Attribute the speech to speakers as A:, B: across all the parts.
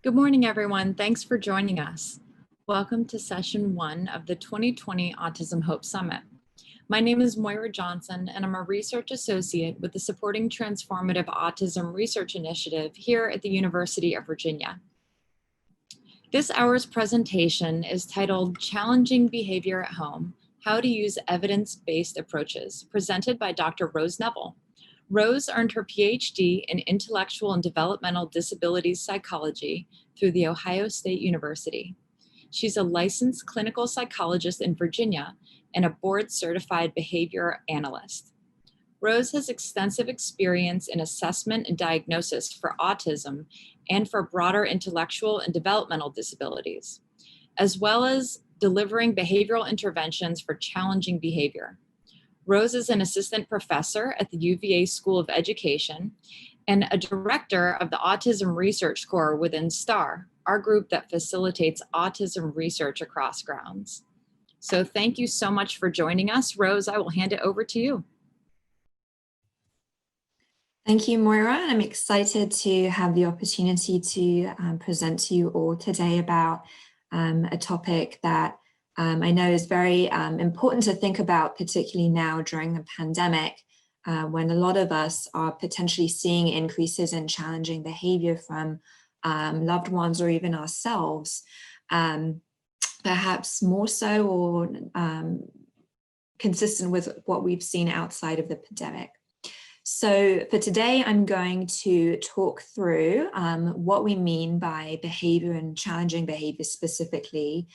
A: Good morning, everyone. Thanks for joining us. Welcome to session 1 of the 2020 Autism Hope Summit. My name is Moira Johnson, and I'm a research associate with the Supporting Transformative Autism Research Initiative here at the University of Virginia. This hour's presentation is titled Challenging Behavior at Home, How to Use Evidence-Based Approaches, presented by Dr. Rose Nevill. Rose earned her PhD in Intellectual and Developmental Disabilities Psychology through The Ohio State University. She's a licensed clinical psychologist in Virginia and a board-certified behavior analyst. Rose has extensive experience in assessment and diagnosis for autism and for broader intellectual and developmental disabilities, as well as delivering behavioral interventions for challenging behavior. Rose is an assistant professor at the UVA School of Education and a director of the Autism Research Corps within STAR, our group that facilitates autism research across grounds. So thank you so much for joining us. Rose, I will hand it over to you.
B: Thank you, Moira. I'm excited to have the opportunity to present to you all today about a topic that I know is very important to think about, particularly now during the pandemic, when a lot of us are potentially seeing increases in challenging behavior from loved ones or even ourselves, perhaps more so or consistent with what we've seen outside of the pandemic. So for today, I'm going to talk through what we mean by behavior and challenging behavior specifically.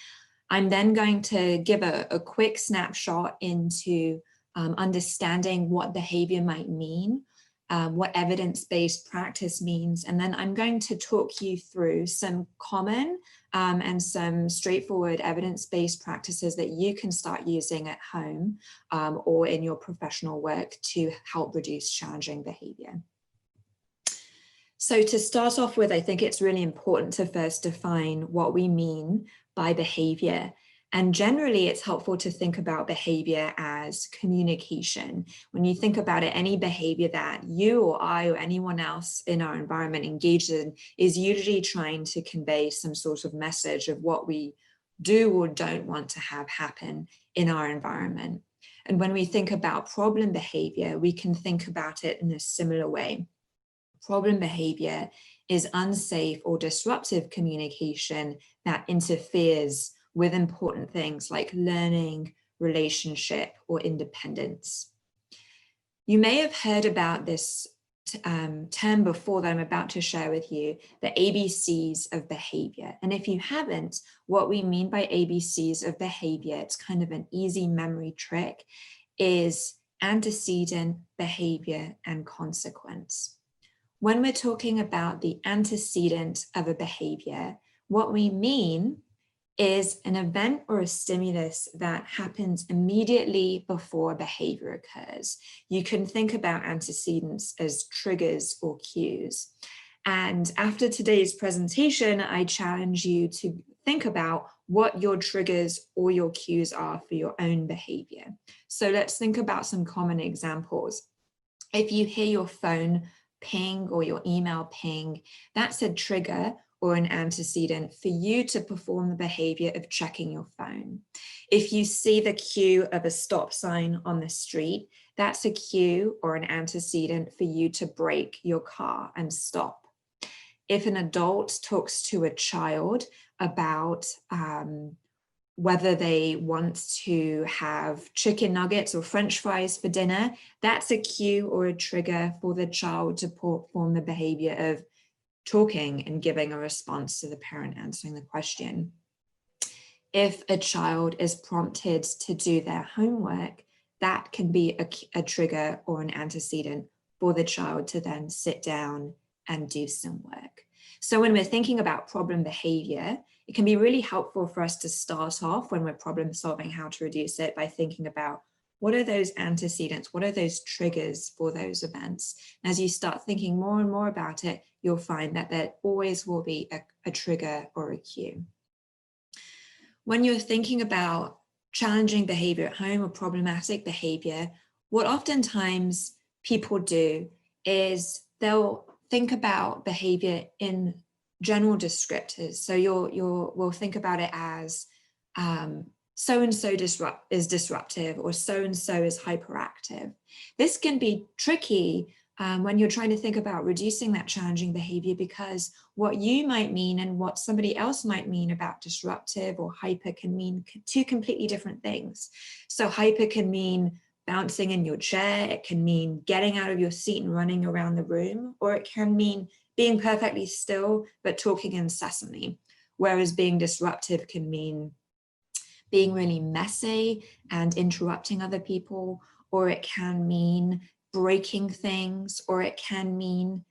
B: I'm then going to give a quick snapshot into understanding what behavior might mean, what evidence-based practice means, and then I'm going to talk you through some common and some straightforward evidence-based practices that you can start using at home or in your professional work to help reduce challenging behavior. So to start off with, I think it's really important to first define what we mean by behavior. And generally, it's helpful to think about behavior as communication. When you think about it, any behavior that you or I or anyone else in our environment engages in is usually trying to convey some sort of message of what we do or don't want to have happen in our environment. And when we think about problem behavior, we can think about it in a similar way. Problem behavior is unsafe or disruptive communication that interferes with important things like learning, relationship, or independence. You may have heard about this term before that I'm about to share with you, the ABCs of behavior. And if you haven't, what we mean by ABCs of behavior, it's kind of an easy memory trick, is antecedent, behavior, and consequence. When we're talking about the antecedent of a behavior, what we mean is an event or a stimulus that happens immediately before behavior occurs. You can think about antecedents as triggers or cues. And after today's presentation, I challenge you to think about what your triggers or your cues are for your own behavior. So let's think about some common examples. If you hear your phone ping or your email ping, that's a trigger or an antecedent for you to perform the behavior of checking your phone. If you see the cue of a stop sign on the street, that's a cue or an antecedent for you to brake your car and stop. If an adult talks to a child about whether they want to have chicken nuggets or French fries for dinner, that's a cue or a trigger for the child to perform the behavior of talking and giving a response to the parent answering the question. If a child is prompted to do their homework, that can be a trigger or an antecedent for the child to then sit down and do some work. So when we're thinking about problem behavior, it can be really helpful for us to start off when we're problem solving how to reduce it by thinking about what are those antecedents, what are those triggers for those events. And as you start thinking more and more about it, you'll find that there always will be a trigger or a cue. When you're thinking about challenging behavior at home or problematic behavior, what oftentimes people do is they'll think about behavior in general descriptors. So we'll think about it as so-and-so is disruptive, or so-and-so is hyperactive. This can be tricky when you're trying to think about reducing that challenging behavior, because what you might mean and what somebody else might mean about disruptive or hyper can mean two completely different things. So hyper can mean bouncing in your chair, it can mean getting out of your seat and running around the room, or it can mean being perfectly still but talking incessantly. Whereas being disruptive can mean being really messy and interrupting other people, or it can mean breaking things, or it can mean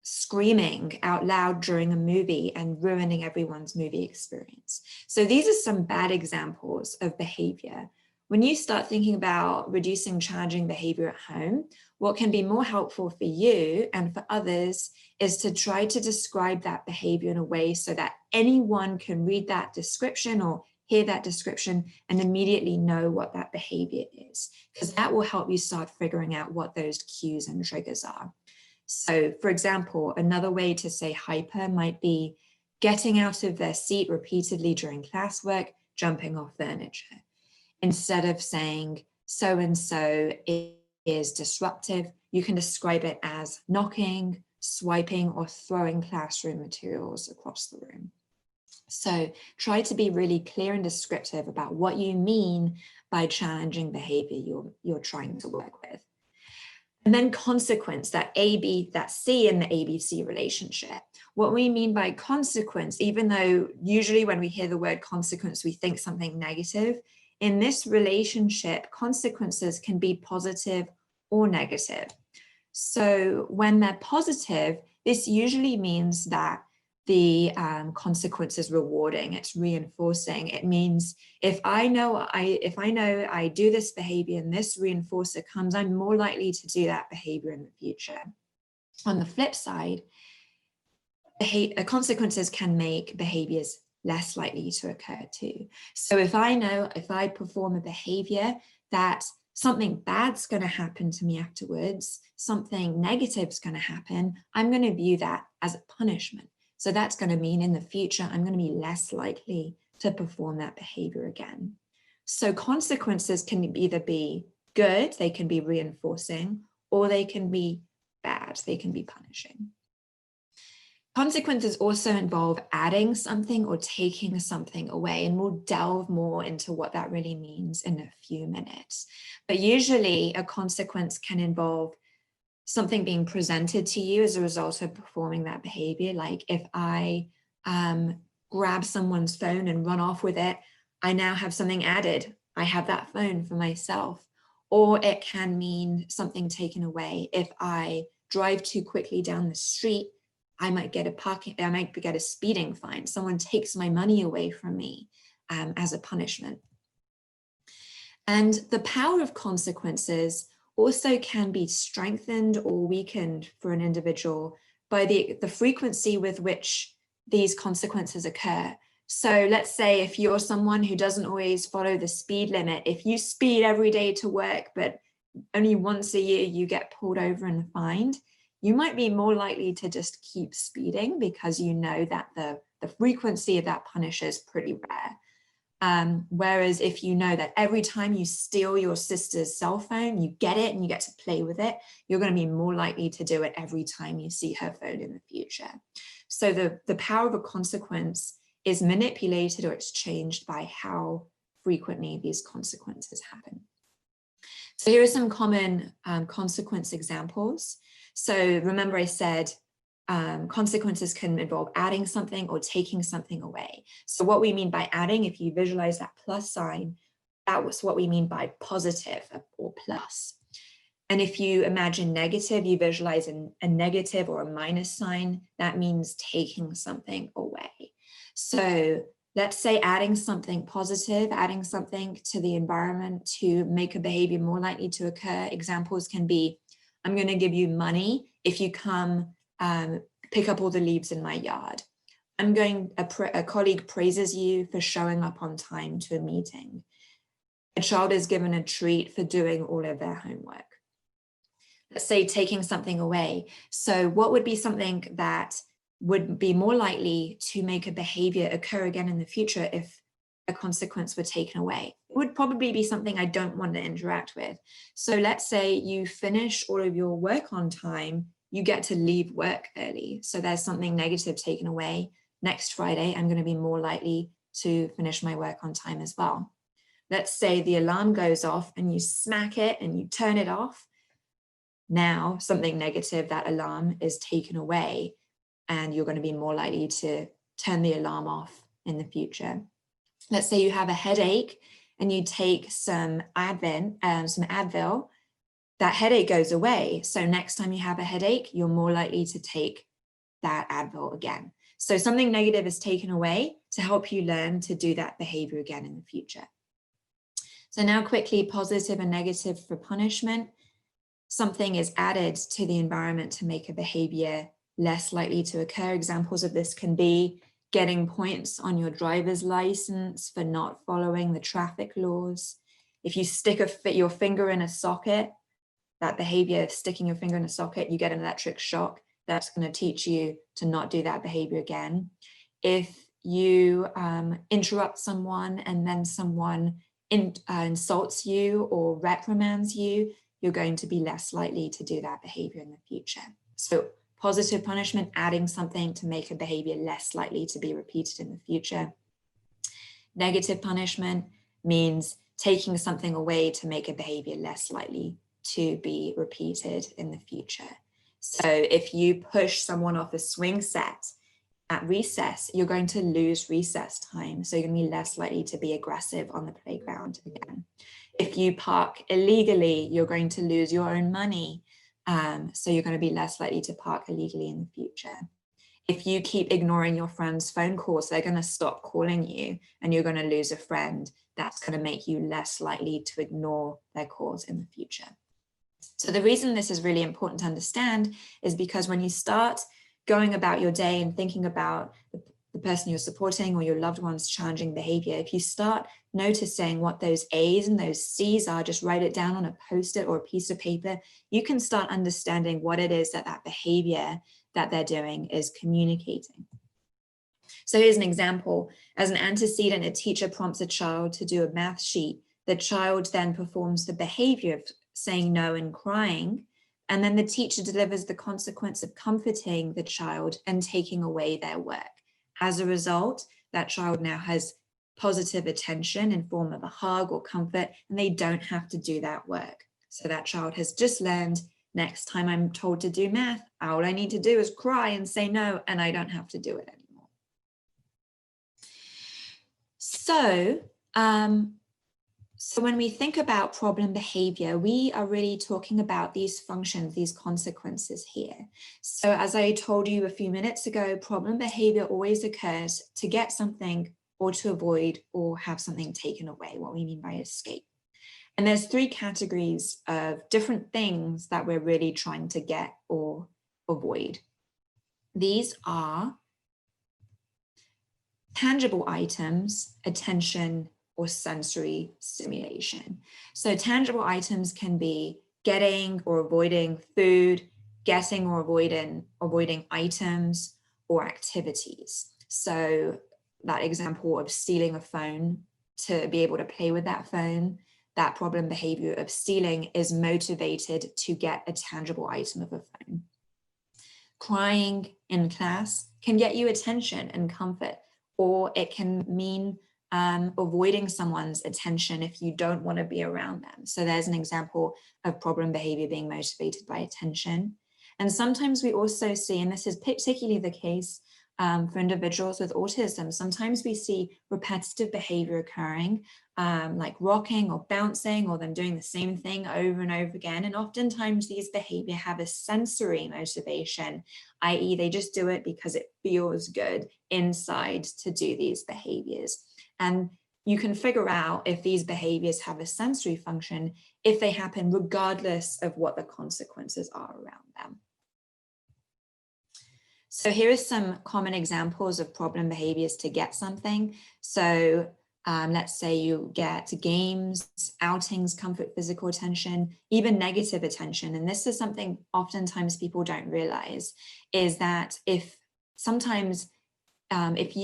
B: screaming out loud during a movie and ruining everyone's movie experience. So these are some bad examples of behavior. When you start thinking about reducing challenging behavior at home, what can be more helpful for you and for others is to try to describe that behavior in a way so that anyone can read that description or hear that description and immediately know what that behavior is, because that will help you start figuring out what those cues and triggers are. So, for example, another way to say hyper might be getting out of their seat repeatedly during classwork, jumping off furniture. Instead of saying so-and-so is disruptive, you can describe it as knocking, swiping, or throwing classroom materials across the room. So try to be really clear and descriptive about what you mean by challenging behavior you're trying to work with. And then consequence, that C in the ABC relationship. What we mean by consequence, even though usually when we hear the word consequence, we think something negative, in this relationship, consequences can be positive or negative. So when they're positive, this usually means that the consequence is rewarding, it's reinforcing. It means if I know I do this behavior and this reinforcer comes, I'm more likely to do that behavior in the future. On the flip side, consequences can make behaviors less likely to occur too. So if I know if I perform a behavior that something bad's going to happen to me afterwards, something negative's going to happen, I'm going to view that as a punishment. So that's going to mean in the future, I'm going to be less likely to perform that behavior again. So consequences can either be good, they can be reinforcing, or they can be bad, they can be punishing. Consequences also involve adding something or taking something away, and we'll delve more into what that really means in a few minutes. But usually a consequence can involve something being presented to you as a result of performing that behavior. Like if I grab someone's phone and run off with it, I now have something added. I have that phone for myself. Or it can mean something taken away. If I drive too quickly down the street, I might get a speeding fine. Someone takes my money away from me as a punishment. And the power of consequences also can be strengthened or weakened for an individual by the frequency with which these consequences occur. So let's say if you're someone who doesn't always follow the speed limit, if you speed every day to work, but only once a year you get pulled over and fined, you might be more likely to just keep speeding because you know that the frequency of that punish is pretty rare. Whereas if you know that every time you steal your sister's cell phone, you get it and you get to play with it, you're going to be more likely to do it every time you see her phone in the future. So the power of a consequence is manipulated or it's changed by how frequently these consequences happen. So here are some common consequence examples. So remember I said consequences can involve adding something or taking something away. So what we mean by adding, if you visualize that plus sign, that was what we mean by positive or plus. And if you imagine negative, you visualize a negative or a minus sign, that means taking something away. So let's say adding something positive, adding something to the environment to make a behavior more likely to occur. Examples can be, I'm going to give you money if you come pick up all the leaves in my yard. A colleague praises you for showing up on time to a meeting. A child is given a treat for doing all of their homework. Let's say taking something away. So what would be something that would be more likely to make a behavior occur again in the future if a consequence were taken away. It would probably be something I don't want to interact with. So let's say you finish all of your work on time, you get to leave work early. So there's something negative taken away. Next Friday, I'm going to be more likely to finish my work on time as well. Let's say the alarm goes off and you smack it and you turn it off. Now something negative, that alarm, is taken away, and you're going to be more likely to turn the alarm off in the future. Let's say you have a headache and you take some Advil, that headache goes away. So next time you have a headache, you're more likely to take that Advil again. So something negative is taken away to help you learn to do that behavior again in the future. So now quickly, positive and negative for punishment. Something is added to the environment to make a behavior less likely to occur. Examples of this can be getting points on your driver's license for not following the traffic laws. If you stick your finger in a socket, that behavior of sticking your finger in a socket, you get an electric shock. That's going to teach you to not do that behavior again. If you interrupt someone and then someone insults you or reprimands you, you're going to be less likely to do that behavior in the future. So positive punishment, adding something to make a behavior less likely to be repeated in the future. Negative punishment means taking something away to make a behavior less likely to be repeated in the future. So if you push someone off a swing set at recess, you're going to lose recess time. So you're going to be less likely to be aggressive on the playground again. If you park illegally, you're going to lose your own money. So you're going to be less likely to park illegally in the future. If you keep ignoring your friend's phone calls, they're going to stop calling you and you're going to lose a friend. That's going to make you less likely to ignore their calls in the future. So the reason this is really important to understand is because when you start going about your day and thinking about the person you're supporting or your loved one's challenging behavior, if you start noticing what those A's and those C's are, just write it down on a Post-it or a piece of paper, you can start understanding what it is that behavior that they're doing is communicating. So here's an example. As an antecedent, a teacher prompts a child to do a math sheet. The child then performs the behavior of saying no and crying, and then the teacher delivers the consequence of comforting the child and taking away their work. As a result, that child now has positive attention in form of a hug or comfort, and they don't have to do that work. So that child has just learned, next time I'm told to do math, all I need to do is cry and say no, and I don't have to do it anymore. So when we think about problem behavior, we are really talking about these functions, these consequences here. So as I told you a few minutes ago, problem behavior always occurs to get something or to avoid or have something taken away, what we mean by escape. And there's three categories of different things that we're really trying to get or avoid. These are tangible items, attention, or sensory stimulation. So tangible items can be getting or avoiding food, getting or avoiding items or activities. So that example of stealing a phone to be able to play with that phone, that problem behavior of stealing is motivated to get a tangible item of a phone. Crying in class can get you attention and comfort, or it can mean avoiding someone's attention if you don't want to be around them. So there's an example of problem behavior being motivated by attention. And sometimes we also see, and this is particularly the case for individuals with autism, sometimes we see repetitive behavior occurring, like rocking or bouncing or them doing the same thing over and over again. And oftentimes these behavior have a sensory motivation, i.e. they just do it because it feels good inside to do these behaviors. And you can figure out if these behaviors have a sensory function if they happen regardless of what the consequences are around them. So here are some common examples of problem behaviors to get something. So let's say you get games, outings, comfort, physical attention, even negative attention. And this is something oftentimes people don't realize, is that if sometimes if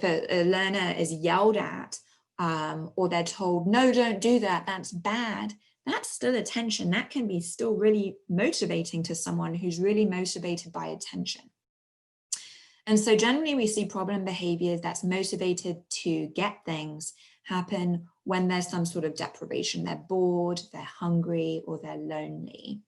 B: a learner is yelled at or they're told, no, don't do that, that's bad, that's still attention. That can be still really motivating to someone who's really motivated by attention. And so generally we see problem behaviors that's motivated to get things happen when there's some sort of deprivation. They're bored, they're hungry, or they're lonely.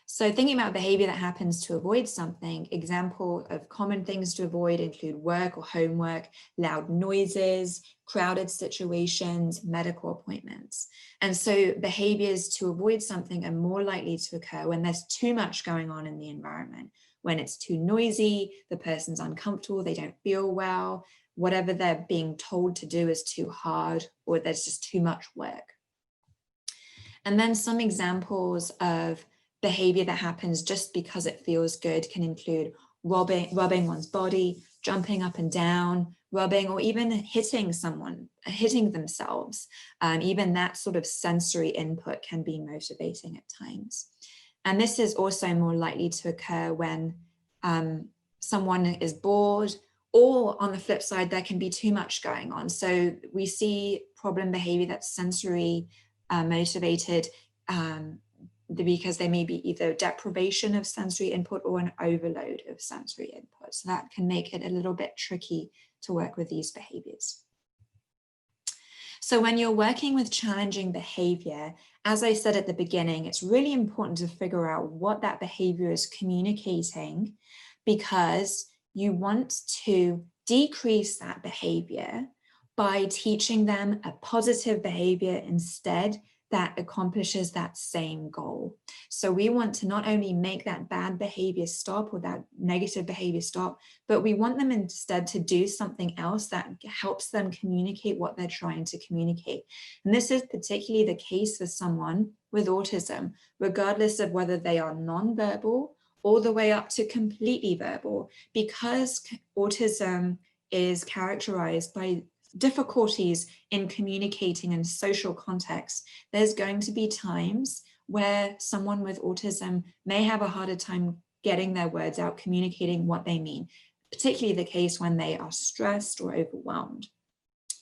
B: So thinking about behavior that happens to avoid something, example of common things to avoid include work or homework, loud noises, crowded situations, medical appointments. And so behaviors to avoid something are more likely to occur when there's too much going on in the environment, when it's too noisy, the person's uncomfortable, they don't feel well, whatever they're being told to do is too hard, or there's just too much work. And then some examples of behavior that happens just because it feels good can include rubbing one's body, jumping up and down, rubbing, or even hitting someone, hitting themselves. Even that sort of sensory input can be motivating at times. And this is also more likely to occur when someone is bored, or on the flip side, there can be too much going on. So we see problem behavior that's sensory motivated because there may be either deprivation of sensory input or an overload of sensory input. So that can make it a little bit tricky to work with these behaviors. So when you're working with challenging behavior, as I said at the beginning, it's really important to figure out what that behavior is communicating, because you want to decrease that behavior by teaching them a positive behavior instead that accomplishes that same goal. So we want to not only make that bad behavior stop or that negative behavior stop, but we want them instead to do something else that helps them communicate what they're trying to communicate. And this is particularly the case for someone with autism, regardless of whether they are nonverbal all the way up to completely verbal, because autism is characterized by difficulties in communicating in social contexts. There's going to be times where someone with autism may have a harder time getting their words out, communicating what they mean, particularly the case when they are stressed or overwhelmed.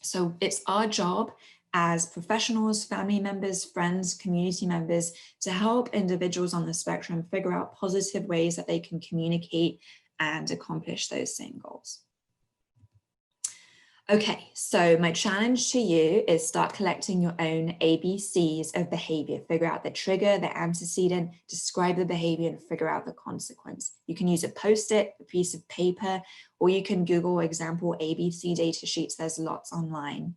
B: So it's our job as professionals, family members, friends, community members, to help individuals on the spectrum figure out positive ways that they can communicate and accomplish those same goals. Okay, so my challenge to you is start collecting your own ABCs of behavior. Figure out the trigger, the antecedent, describe the behavior, and figure out the consequence. You can use a Post-it, a piece of paper, or you can Google example ABC data sheets. There's lots online.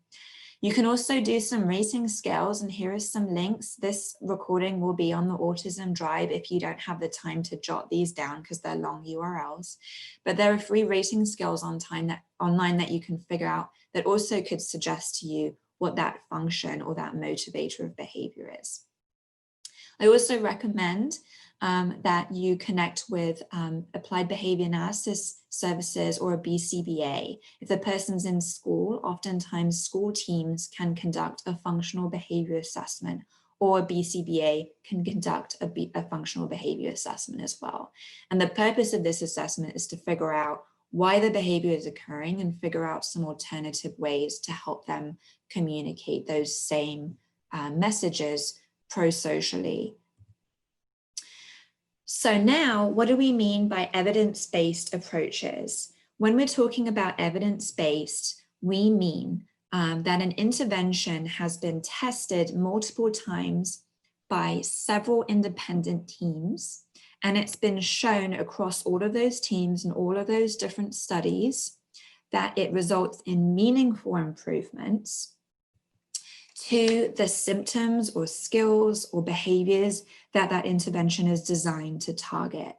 B: You can also do some rating scales, and here are some links. This recording will be on the Autism Drive if you don't have the time to jot these down because they're long URLs. But there are free rating scales online that you can figure out that also could suggest to you what that function or that motivator of behavior is. I also recommend that you connect with applied behavior analysis services or a BCBA. If the person's in school, oftentimes school teams can conduct a functional behavior assessment, or a BCBA can conduct a functional behavior assessment as well. And the purpose of this assessment is to figure out why the behavior is occurring and figure out some alternative ways to help them communicate those same messages pro-socially. So now, what do we mean by evidence-based approaches? When we're talking about evidence-based, we mean that an intervention has been tested multiple times by several independent teams, and it's been shown across all of those teams and all of those different studies that it results in meaningful improvements to the symptoms or skills or behaviors that that intervention is designed to target.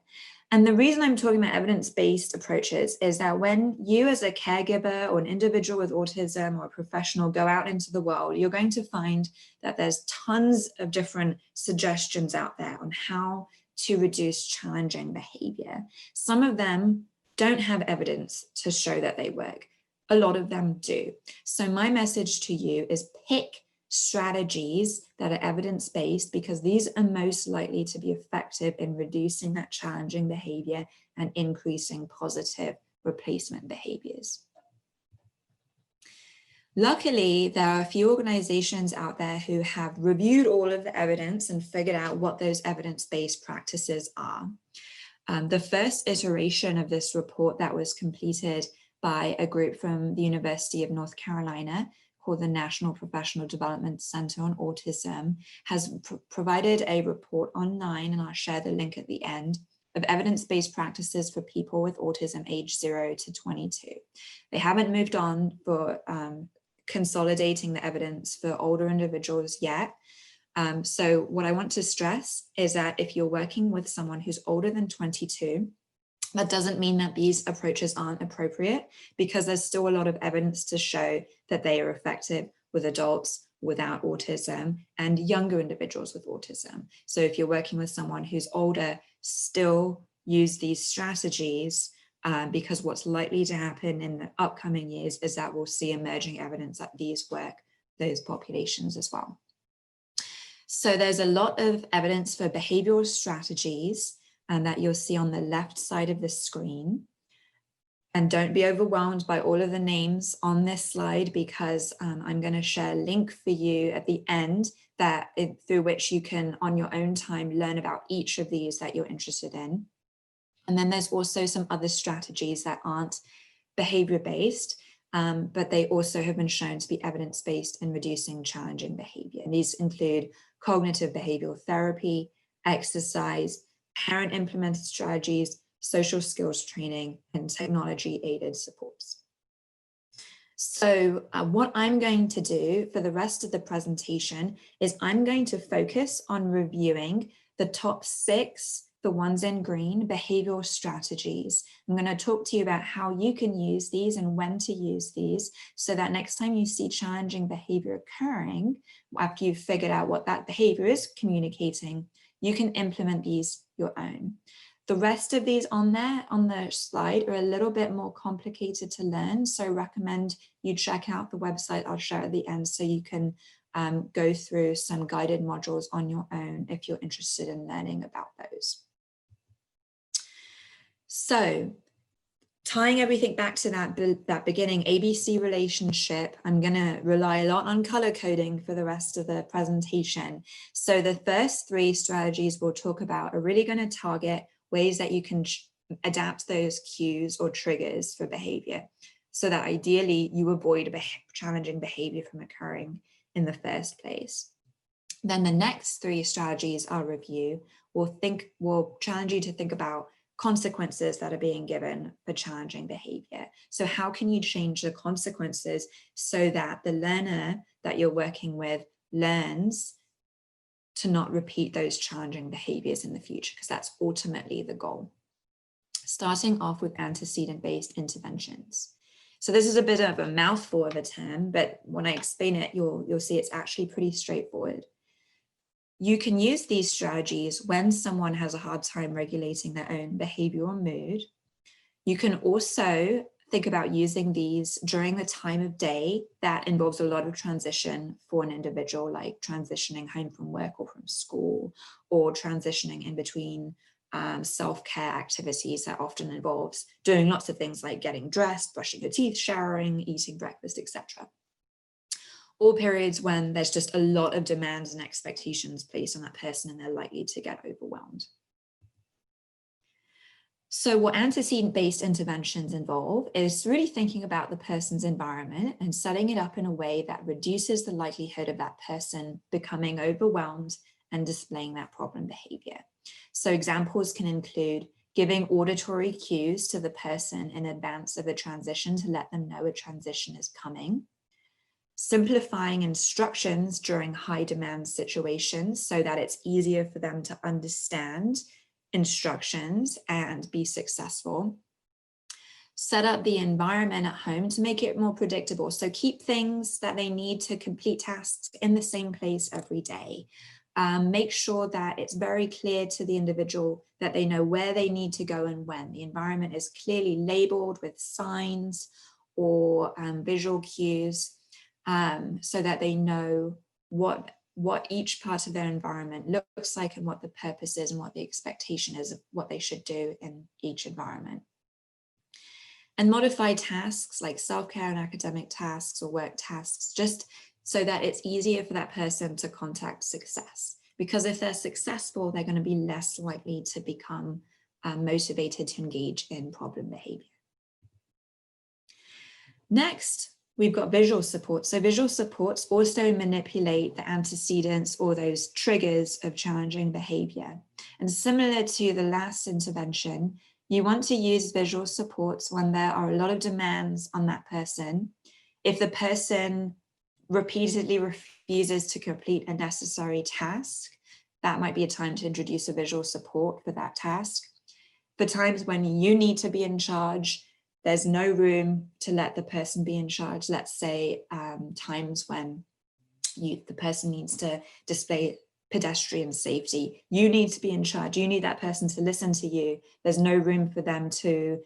B: And the reason I'm talking about evidence-based approaches is that when you as a caregiver or an individual with autism or a professional go out into the world, you're going to find that there's tons of different suggestions out there on how to reduce challenging behavior. Some of them don't have evidence to show that they work. A lot of them do. So my message to you is pick strategies that are evidence-based, because these are most likely to be effective in reducing that challenging behavior and increasing positive replacement behaviors. Luckily, there are a few organizations out there who have reviewed all of the evidence and figured out what those evidence-based practices are. The first iteration of this report that was completed by a group from the University of North Carolina called the National Professional Development Center on Autism has provided a report online, and I'll share the link at the end, of evidence-based practices for people with autism age 0 to 22. They haven't moved on for consolidating the evidence for older individuals yet. So what I want to stress is that if you're working with someone who's older than 22, that doesn't mean that these approaches aren't appropriate, because there's still a lot of evidence to show that they are effective with adults without autism and younger individuals with autism. So if you're working with someone who's older, still use these strategies, because what's likely to happen in the upcoming years is that we'll see emerging evidence that these work those populations as well. So there's a lot of evidence for behavioral strategies that you'll see on the left side of the screen. And don't be overwhelmed by all of the names on this slide, because I'm going to share a link for you at the end through which you can, on your own time, learn about each of these that you're interested in. And then there's also some other strategies that aren't behavior-based, but they also have been shown to be evidence-based in reducing challenging behavior. And these include cognitive behavioral therapy, exercise, parent-implemented strategies, social skills training, and technology-aided supports. So what I'm going to do for the rest of the presentation is I'm going to focus on reviewing the top 6, the ones in green, behavioral strategies. I'm going to talk to you about how you can use these and when to use these, so that next time you see challenging behavior occurring, after you've figured out what that behavior is communicating, you can implement these your own. The rest of these on the slide are a little bit more complicated to learn, so I recommend you check out the website I'll share at the end, so you can go through some guided modules on your own if you're interested in learning about those. So tying everything back to that beginning ABC relationship, I'm going to rely a lot on color coding for the rest of the presentation. So the first 3 strategies we'll talk about are really going to target ways that you can adapt those cues or triggers for behavior, so that ideally you avoid challenging behavior from occurring in the first place. Then the next 3 strategies I'll review will challenge you to think about consequences that are being given for challenging behavior. So how can you change the consequences so that the learner that you're working with learns to not repeat those challenging behaviors in the future, because that's ultimately the goal. Starting off with antecedent-based interventions. So this is a bit of a mouthful of a term, but when I explain it, you'll see it's actually pretty straightforward. You can use these strategies when someone has a hard time regulating their own behavior or mood. You can also think about using these during the time of day that involves a lot of transition for an individual, like transitioning home from work or from school, or transitioning in between self-care activities that often involves doing lots of things like getting dressed, brushing your teeth, showering, eating breakfast, etc. All periods when there's just a lot of demands and expectations placed on that person and they're likely to get overwhelmed. So what antecedent-based interventions involve is really thinking about the person's environment and setting it up in a way that reduces the likelihood of that person becoming overwhelmed and displaying that problem behavior. So examples can include giving auditory cues to the person in advance of a transition to let them know a transition is coming, simplifying instructions during high demand situations so that it's easier for them to understand instructions and be successful. Set up the environment at home to make it more predictable. So keep things that they need to complete tasks in the same place every day. Make sure that it's very clear to the individual that they know where they need to go and when. The environment is clearly labeled with signs or visual cues so that they know what each part of their environment looks like and what the purpose is and what the expectation is of what they should do in each environment. And modify tasks like self-care and academic tasks or work tasks, just so that it's easier for that person to contact success. Because if they're successful, they're going to be less likely to become motivated to engage in problem behavior. Next, we've got visual support. So visual supports also manipulate the antecedents or those triggers of challenging behavior. And similar to the last intervention, you want to use visual supports when there are a lot of demands on that person. If the person repeatedly refuses to complete a necessary task, that might be a time to introduce a visual support for that task. For times when you need to be in charge, there's no room to let the person be in charge. Let's say times when the person needs to display pedestrian safety. You need to be in charge. You need that person to listen to you. There's no room for them to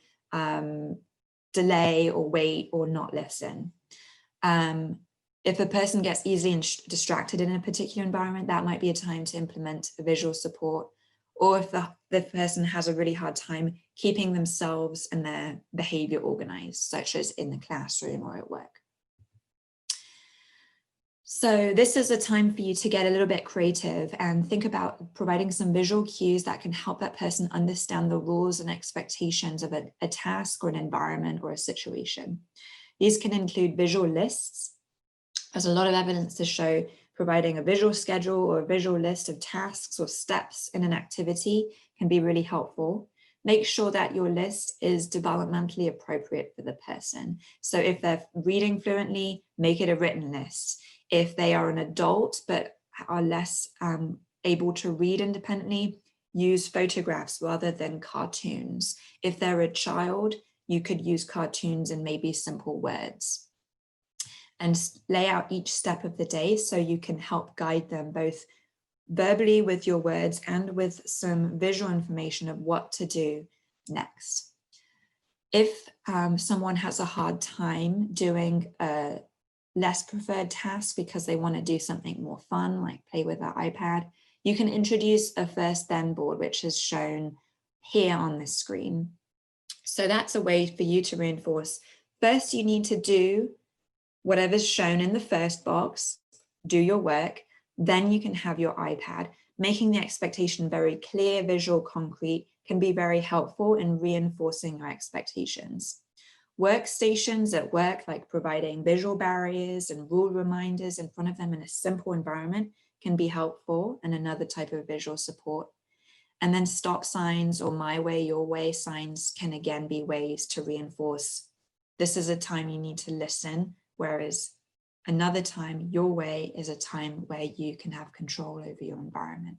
B: delay or wait or not listen. If a person gets easily distracted in a particular environment, that might be a time to implement a visual support. Or if the person has a really hard time keeping themselves and their behavior organized, such as in the classroom or at work. So this is a time for you to get a little bit creative and think about providing some visual cues that can help that person understand the rules and expectations of a task or an environment or a situation. These can include visual lists. There's a lot of evidence to show providing a visual schedule or a visual list of tasks or steps in an activity can be really helpful. Make sure that your list is developmentally appropriate for the person. So if they're reading fluently, make it a written list. If they are an adult but are less able to read independently, use photographs rather than cartoons. If they're a child, you could use cartoons and maybe simple words. And lay out each step of the day so you can help guide them both verbally with your words and with some visual information of what to do next. If someone has a hard time doing a less preferred task because they want to do something more fun, like play with their iPad, you can introduce a first then board, which is shown here on this screen. So that's a way for you to reinforce. First, you need to do whatever's shown in the first box, do your work, then you can have your iPad. Making the expectation very clear, visual, concrete can be very helpful in reinforcing your expectations. Workstations at work, like providing visual barriers and rule reminders in front of them in a simple environment, can be helpful and another type of visual support. And then stop signs or my way, your way signs can again be ways to reinforce. This is a time you need to listen, whereas another time, your way, is a time where you can have control over your environment.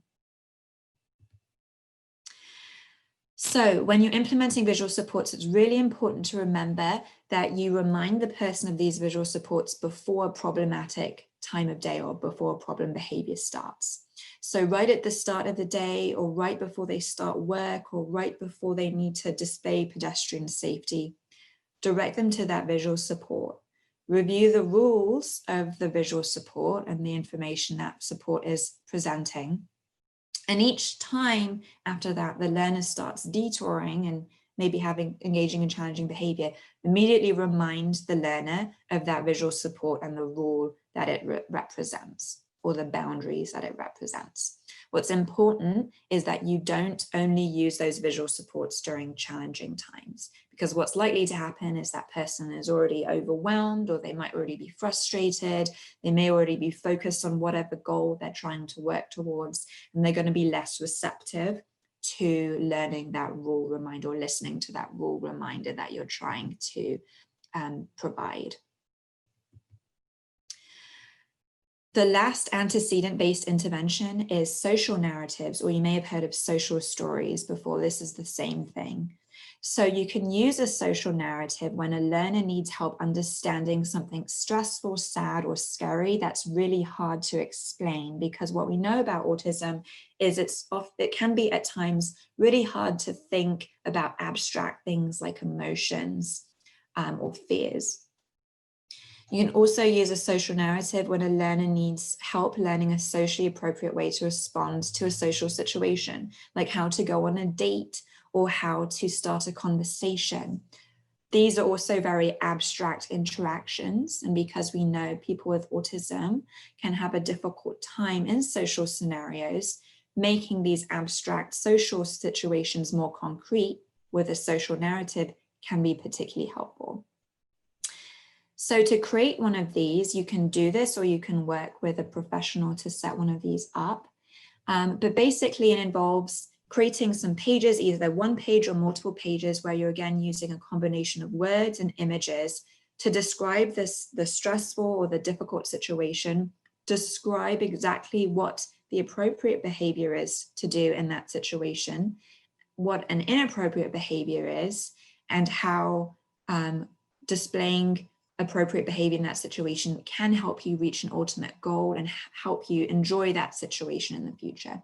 B: So when you're implementing visual supports, it's really important to remember that you remind the person of these visual supports before a problematic time of day or before a problem behavior starts. So right at the start of the day or right before they start work or right before they need to display pedestrian safety, direct them to that visual support. Review the rules of the visual support and the information that support is presenting. And each time after that, the learner starts detouring and maybe engaging in challenging behavior, immediately remind the learner of that visual support and the rule that it represents, or the boundaries that it represents. What's important is that you don't only use those visual supports during challenging times, because what's likely to happen is that person is already overwhelmed, or they might already be frustrated. They may already be focused on whatever goal they're trying to work towards, and they're going to be less receptive to learning that rule reminder or listening to that rule reminder that you're trying to provide. The last antecedent-based intervention is social narratives, or you may have heard of social stories before. This is the same thing. So you can use a social narrative when a learner needs help understanding something stressful, sad, or scary that's really hard to explain, because what we know about autism is it can be at times really hard to think about abstract things like emotions or fears. You can also use a social narrative when a learner needs help learning a socially appropriate way to respond to a social situation, like how to go on a date or how to start a conversation. These are also very abstract interactions, and because we know people with autism can have a difficult time in social scenarios, making these abstract social situations more concrete with a social narrative can be particularly helpful. So to create one of these, you can do this or you can work with a professional to set one of these up. But basically it involves creating some pages, either one page or multiple pages, where you're again using a combination of words and images to describe the stressful or the difficult situation, describe exactly what the appropriate behavior is to do in that situation, what an inappropriate behavior is, and how displaying appropriate behavior in that situation can help you reach an ultimate goal and help you enjoy that situation in the future.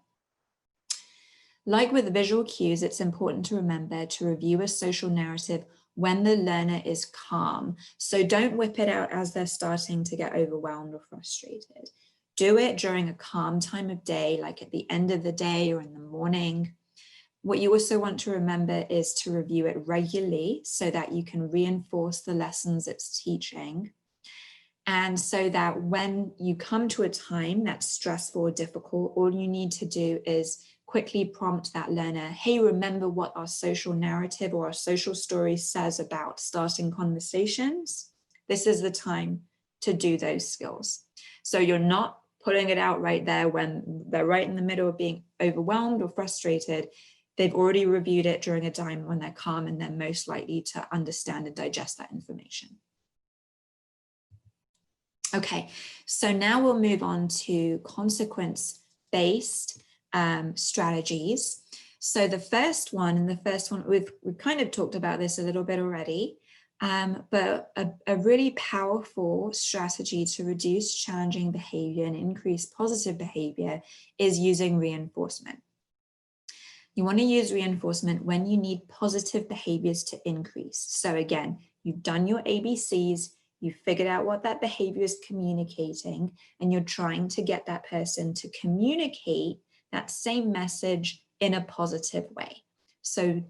B: Like with visual cues, it's important to remember to review a social narrative when the learner is calm. So don't whip it out as they're starting to get overwhelmed or frustrated. Do it during a calm time of day, like at the end of the day or in the morning. What you also want to remember is to review it regularly so that you can reinforce the lessons it's teaching. And so that when you come to a time that's stressful or difficult, all you need to do is quickly prompt that learner, hey, remember what our social narrative or our social story says about starting conversations? This is the time to do those skills. So you're not putting it out right there when they're right in the middle of being overwhelmed or frustrated. They've already reviewed it during a time when they're calm and they're most likely to understand and digest that information. Okay, so now we'll move on to consequence-based strategies. So the first one, we've kind of talked about this a little bit already, but a really powerful strategy to reduce challenging behavior and increase positive behavior is using reinforcement. You want to use reinforcement when you need positive behaviors to increase. So again, you've done your ABCs, you've figured out what that behavior is communicating, and you're trying to get that person to communicate that same message in a positive way. So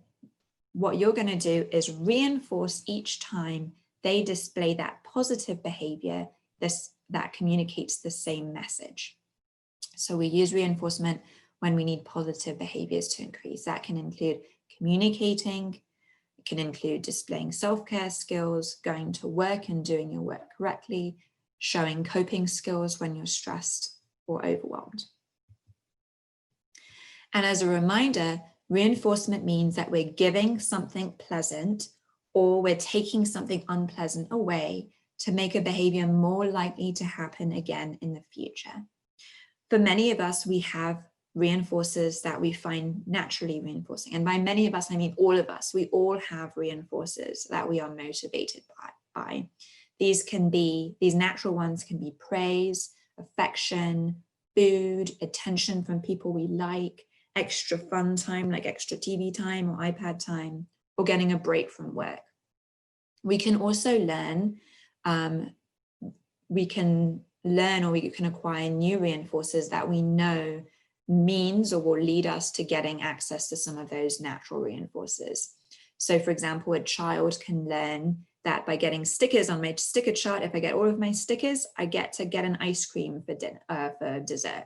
B: what you're going to do is reinforce each time they display that positive behavior that communicates the same message. So we use reinforcement when we need positive behaviors to increase. That can include communicating, it can include displaying self-care skills, going to work and doing your work correctly, showing coping skills when you're stressed or overwhelmed. And as a reminder, reinforcement means that we're giving something pleasant or we're taking something unpleasant away to make a behavior more likely to happen again in the future. For many of us, we have reinforcers that we find naturally reinforcing. And by many of us, I mean all of us. We all have reinforcers that we are motivated by. These natural ones can be praise, affection, food, attention from people we like, extra fun time, like extra TV time or iPad time, or getting a break from work. We can also learn, we can acquire new reinforcers that we know means or will lead us to getting access to some of those natural reinforcers. So for example, a child can learn that by getting stickers on my sticker chart, if I get all of my stickers, I get to get an ice cream for dessert.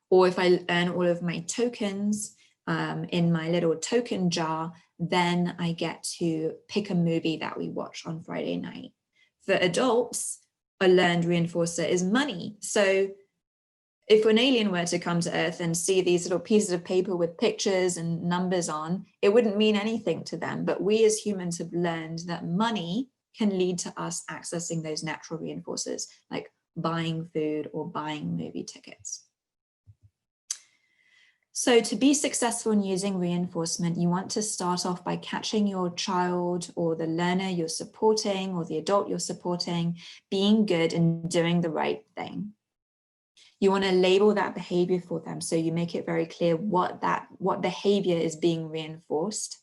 B: Or if I earn all of my tokens in my little token jar, then I get to pick a movie that we watch on Friday night. For adults, a learned reinforcer is money. So if an alien were to come to Earth and see these little pieces of paper with pictures and numbers on, it wouldn't mean anything to them. But we as humans have learned that money can lead to us accessing those natural reinforcers, like buying food or buying movie tickets. So to be successful in using reinforcement, you want to start off by catching your child or the learner you're supporting or the adult you're supporting being good and doing the right thing. You want to label that behavior for them so you make it very clear what behavior is being reinforced.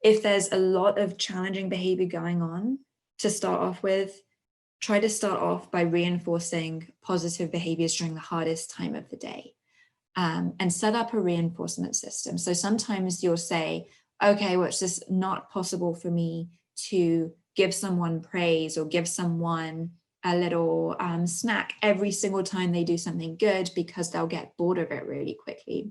B: If there's a lot of challenging behavior going on, to start off with, try to start off by reinforcing positive behaviors during the hardest time of the day, and set up a reinforcement system. So sometimes you'll say, okay, well, it's just not possible for me to give someone praise or give someone a little snack every single time they do something good, because they'll get bored of it really quickly.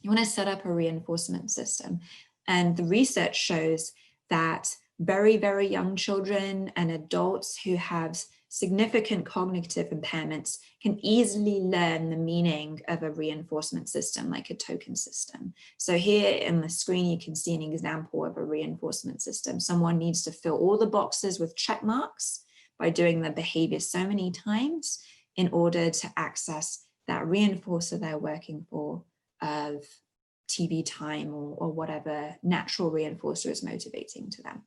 B: You want to set up a reinforcement system. And the research shows that very, very young children and adults who have significant cognitive impairments can easily learn the meaning of a reinforcement system, like a token system. So here in the screen, you can see an example of a reinforcement system. Someone needs to fill all the boxes with check marks by doing the behavior so many times in order to access that reinforcer they're working for of TV time or whatever natural reinforcer is motivating to them.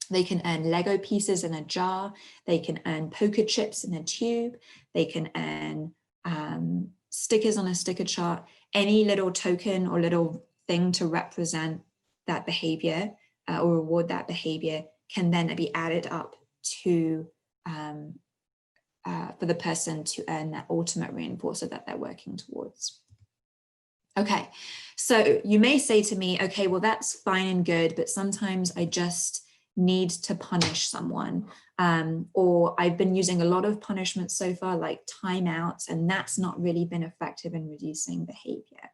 B: They can earn Lego pieces in a jar. They can earn poker chips in a tube. They can earn stickers on a sticker chart. Any little token or little thing to represent that behavior or reward that behavior can then be added up to for the person to earn that ultimate reinforcer that they're working towards. Okay, so you may say to me, okay, well, that's fine and good, but sometimes I just need to punish someone, or I've been using a lot of punishment so far, like timeouts, and that's not really been effective in reducing behavior.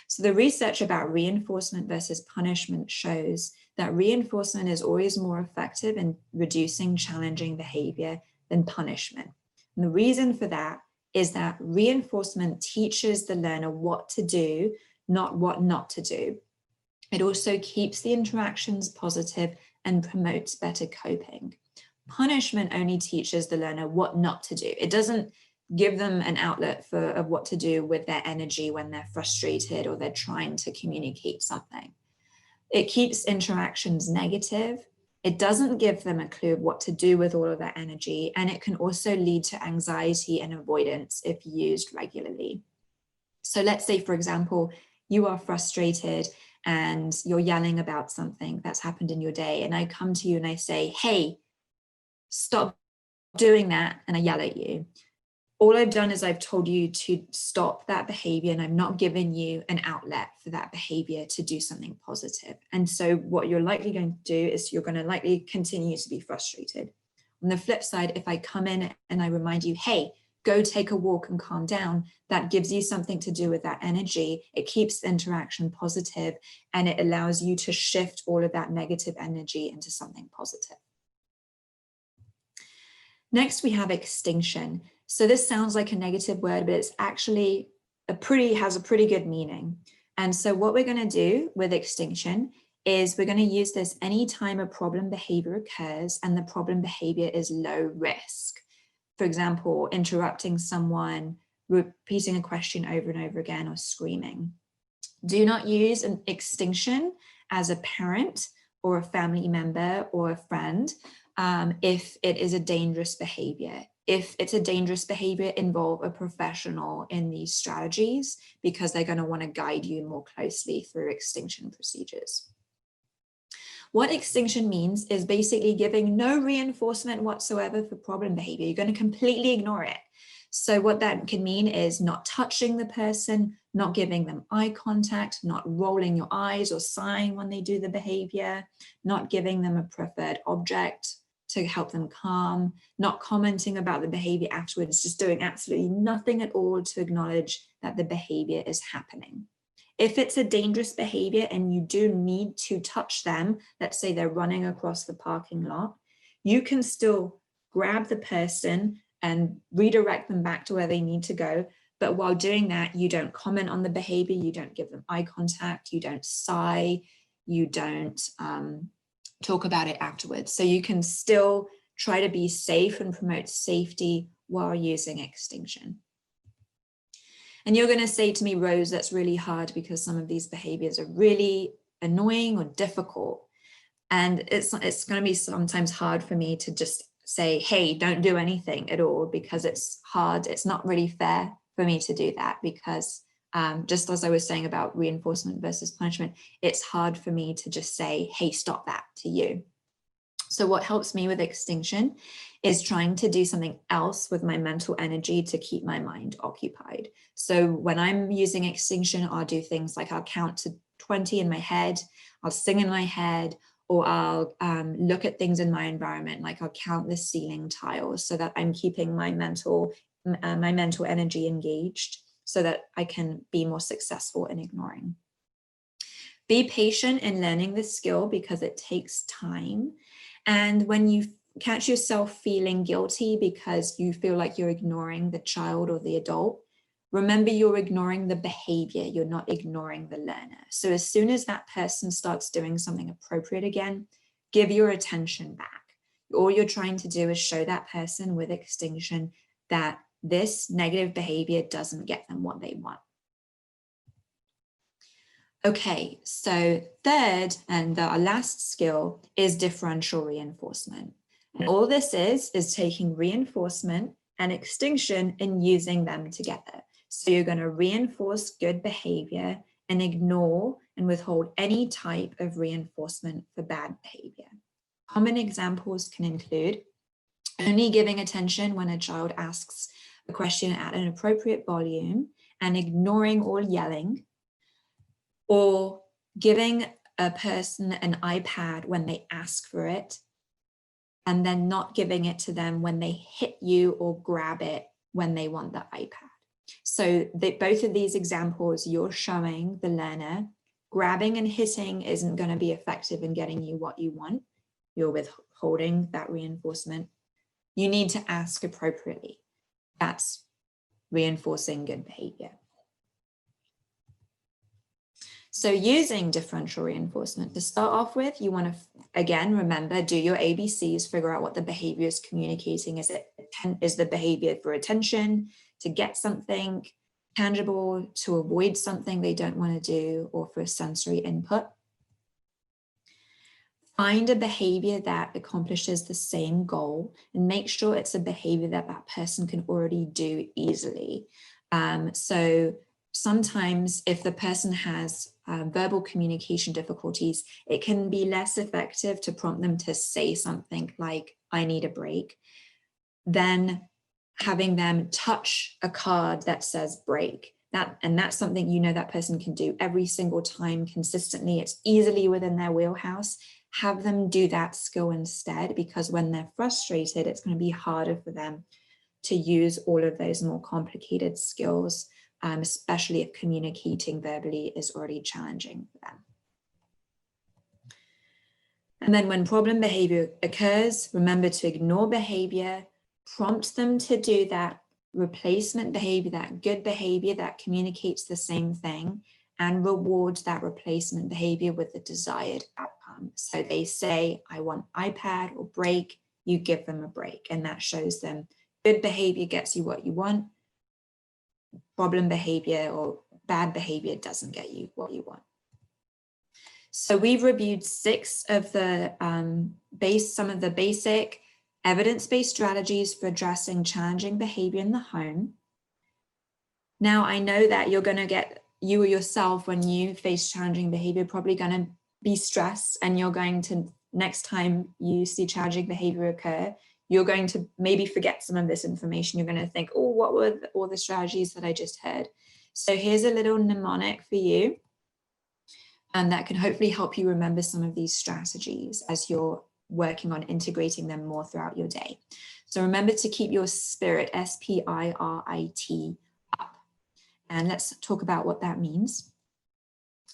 B: So the research about reinforcement versus punishment shows that reinforcement is always more effective in reducing challenging behavior than punishment. And the reason for that is that reinforcement teaches the learner what to do, not what not to do. It also keeps the interactions positive and promotes better coping. Punishment only teaches the learner what not to do. It doesn't give them an outlet of what to do with their energy when they're frustrated or they're trying to communicate something. It keeps interactions negative. It doesn't give them a clue of what to do with all of that energy, and it can also lead to anxiety and avoidance if used regularly. So let's say, for example, you are frustrated and you're yelling about something that's happened in your day, and I come to you and I say, hey, stop doing that, and I yell at you. All I've done is I've told you to stop that behavior, and I'm not giving you an outlet for that behavior to do something positive. And so what you're likely going to do is you're going to likely continue to be frustrated. On the flip side, if I come in and I remind you, hey, go take a walk and calm down, that gives you something to do with that energy. It keeps the interaction positive, and it allows you to shift all of that negative energy into something positive. Next, we have extinction. So this sounds like a negative word, but it's actually has a pretty good meaning. And so what we're going to do with extinction is we're going to use this anytime a problem behavior occurs and the problem behavior is low risk. For example, interrupting someone, repeating a question over and over again, or screaming. Do not use an extinction as a parent or a family member or a friend if it is a dangerous behavior. If it's a dangerous behavior, involve a professional in these strategies, because they're going to want to guide you more closely through extinction procedures. What extinction means is basically giving no reinforcement whatsoever for problem behavior. You're going to completely ignore it. So what that can mean is not touching the person, not giving them eye contact, not rolling your eyes or sighing when they do the behavior, not giving them a preferred object to help them calm, not commenting about the behavior afterwards, just doing absolutely nothing at all to acknowledge that the behavior is happening. If it's a dangerous behavior and you do need to touch them, let's say they're running across the parking lot, you can still grab the person and redirect them back to where they need to go. But while doing that, you don't comment on the behavior, you don't give them eye contact, you don't sigh, you don't talk about it afterwards. So you can still try to be safe and promote safety while using extinction. And you're going to say to me, Rose, that's really hard because some of these behaviors are really annoying or difficult. And it's going to be sometimes hard for me to just say, hey, don't do anything at all, because it's hard. It's not really fair for me to do that, because just as I was saying about reinforcement versus punishment, it's hard for me to just say, hey, stop that to you. So what helps me with Extinction is trying to do something else with my mental energy to keep my mind occupied. So when I'm using Extinction, I'll do things like I'll count to 20 in my head, I'll sing in my head, or I'll look at things in my environment, like I'll count the ceiling tiles so that I'm keeping my mental energy engaged so that I can be more successful in ignoring. Be patient in learning this skill because it takes time. And when you catch yourself feeling guilty because you feel like you're ignoring the child or the adult, remember you're ignoring the behavior, you're not ignoring the learner. So as soon as that person starts doing something appropriate again, give your attention back. All you're trying to do is show that person with Extinction that this negative behavior doesn't get them what they want. Okay, so third and our last skill is differential reinforcement. And all this is taking reinforcement and Extinction and using them together. So you're going to reinforce good behavior and ignore and withhold any type of reinforcement for bad behavior. Common examples can include only giving attention when a child asks a question at an appropriate volume and ignoring all yelling, or giving a person an iPad when they ask for it, and then not giving it to them when they hit you or grab it when they want the iPad. So both of these examples, you're showing the learner grabbing and hitting isn't going to be effective in getting you what you want. You're withholding that reinforcement. You need to ask appropriately. That's reinforcing good behavior. So using differential reinforcement, to start off with, you want to, again, remember, do your ABCs, figure out what the behavior is communicating. Is the behavior for attention, to get something tangible, to avoid something they don't want to do, or for sensory input? Find a behavior that accomplishes the same goal and make sure it's a behavior that that person can already do easily. So sometimes if the person has verbal communication difficulties, it can be less effective to prompt them to say something like, I need a break, than having them touch a card that says break. And that's something that person can do every single time consistently. It's easily within their wheelhouse. Have them do that skill instead, because when they're frustrated, it's going to be harder for them to use all of those more complicated skills, especially if communicating verbally is already challenging for them. And then when problem behavior occurs, remember to ignore behavior, prompt them to do that replacement behavior, that good behavior that communicates the same thing, and reward that replacement behavior with the desired outcome. So they say, I want iPad or break, you give them a break, and that shows them good behavior gets you what you want. Problem behavior or bad behavior doesn't get you what you want. So we've reviewed 6 of the some of the basic evidence-based strategies for addressing challenging behavior in the home. Now I know that you're going to get, you or yourself, when you face challenging behavior, probably going to be stressed, and you're going to, next time you see challenging behavior occur, you're going to maybe forget some of this information. You're going to think, oh, what were all the strategies that I just heard? So here's a little mnemonic for you, and that can hopefully help you remember some of these strategies as you're working on integrating them more throughout your day. So remember to keep your spirit, S-P-I-R-I-T, up. And let's talk about what that means.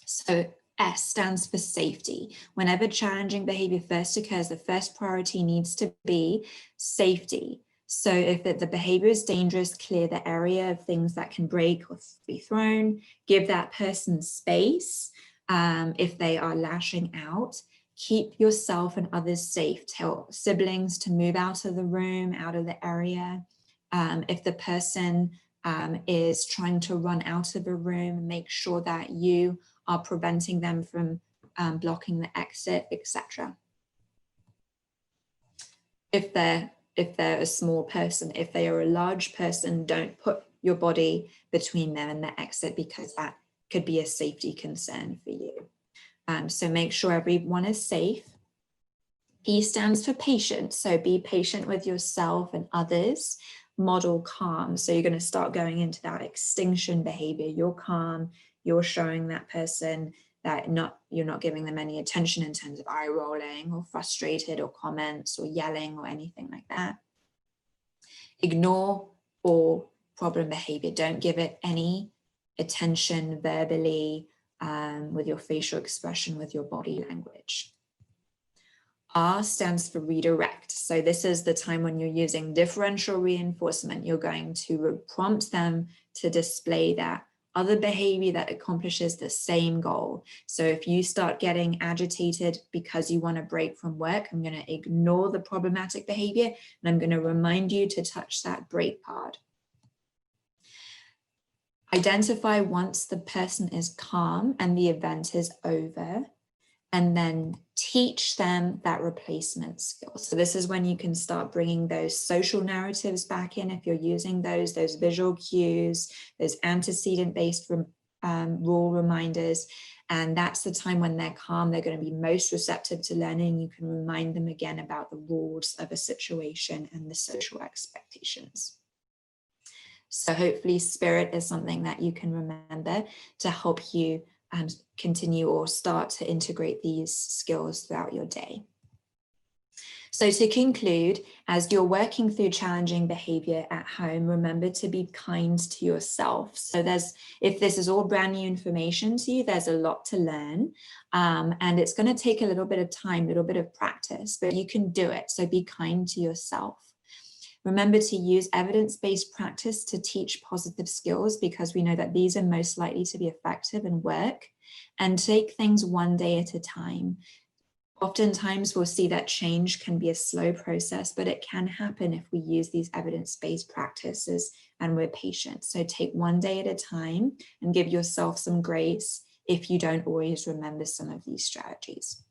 B: So S stands for safety. Whenever challenging behavior first occurs, the first priority needs to be safety. So if the behavior is dangerous, clear the area of things that can break or be thrown, give that person space. If they are lashing out, keep yourself and others safe. Tell siblings to move out of the room, out of the area. If the person is trying to run out of a room, make sure that you are preventing them from blocking the exit, etc. If they're a small person, if they are a large person, don't put your body between them and the exit, because that could be a safety concern for you. So make sure everyone is safe. P stands for patient. So be patient with yourself and others. Model calm. So you're going to start going into that extinction behavior. You're calm. You're showing that person that you're not giving them any attention in terms of eye rolling or frustrated or comments or yelling or anything like that. Ignore all problem behavior. Don't give it any attention verbally, with your facial expression, with your body language. R stands for redirect. So this is the time when you're using differential reinforcement. You're going to prompt them to display that other behavior that accomplishes the same goal. So if you start getting agitated because you want to break from work, I'm going to ignore the problematic behavior and I'm going to remind you to touch that break card. Identify once the person is calm and the event is over, and then teach them that replacement skill. So this is when you can start bringing those social narratives back in if you're using those visual cues, those antecedent-based rule reminders. And that's the time when they're calm, they're going to be most receptive to learning. You can remind them again about the rules of a situation and the social expectations. So hopefully spirit is something that you can remember to help you continue or start to integrate these skills throughout your day. So to conclude, as you're working through challenging behavior at home, remember to be kind to yourself. So if this is all brand new information to you, there's a lot to learn, and it's going to take a little bit of time, a little bit of practice, but you can do it. So be kind to yourself. Remember to use evidence-based practice to teach positive skills, because we know that these are most likely to be effective and work, and take things one day at a time. Oftentimes we'll see that change can be a slow process, but it can happen if we use these evidence-based practices and we're patient. So take one day at a time and give yourself some grace if you don't always remember some of these strategies.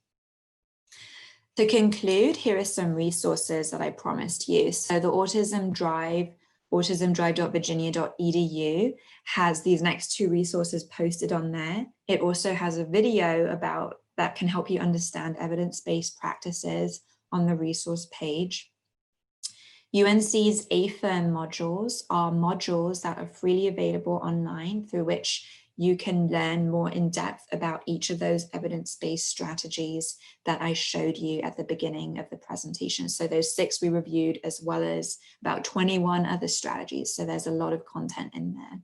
B: To conclude, here are some resources that I promised you. So the Autism Drive, autismdrive.virginia.edu has these next two resources posted on there. It also has a video that can help you understand evidence-based practices on the resource page. UNC's AFIRM modules are modules that are freely available online, through which you can learn more in depth about each of those evidence-based strategies that I showed you at the beginning of the presentation. So those 6 we reviewed, as well as about 21 other strategies. So there's a lot of content in there.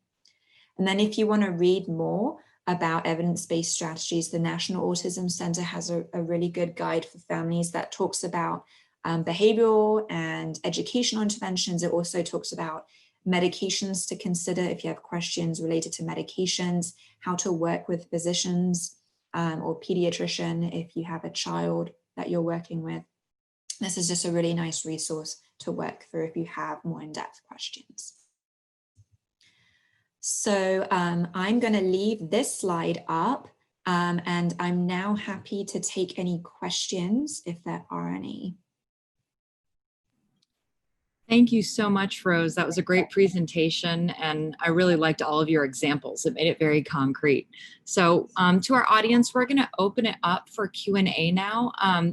B: And then if you want to read more about evidence-based strategies, the National Autism Center has a really good guide for families that talks about behavioral and educational interventions. It also talks about medications to consider if you have questions related to medications, how to work with physicians or pediatrician if you have a child that you're working with. This is just a really nice resource to work through if you have more in-depth questions. So I'm going to leave this slide up, and I'm now happy to take any questions if there are any.
A: Thank you so much, Rose. That was a great presentation, and I really liked all of your examples. It made it very concrete. So to our audience, we're going to open it up for Q&A now.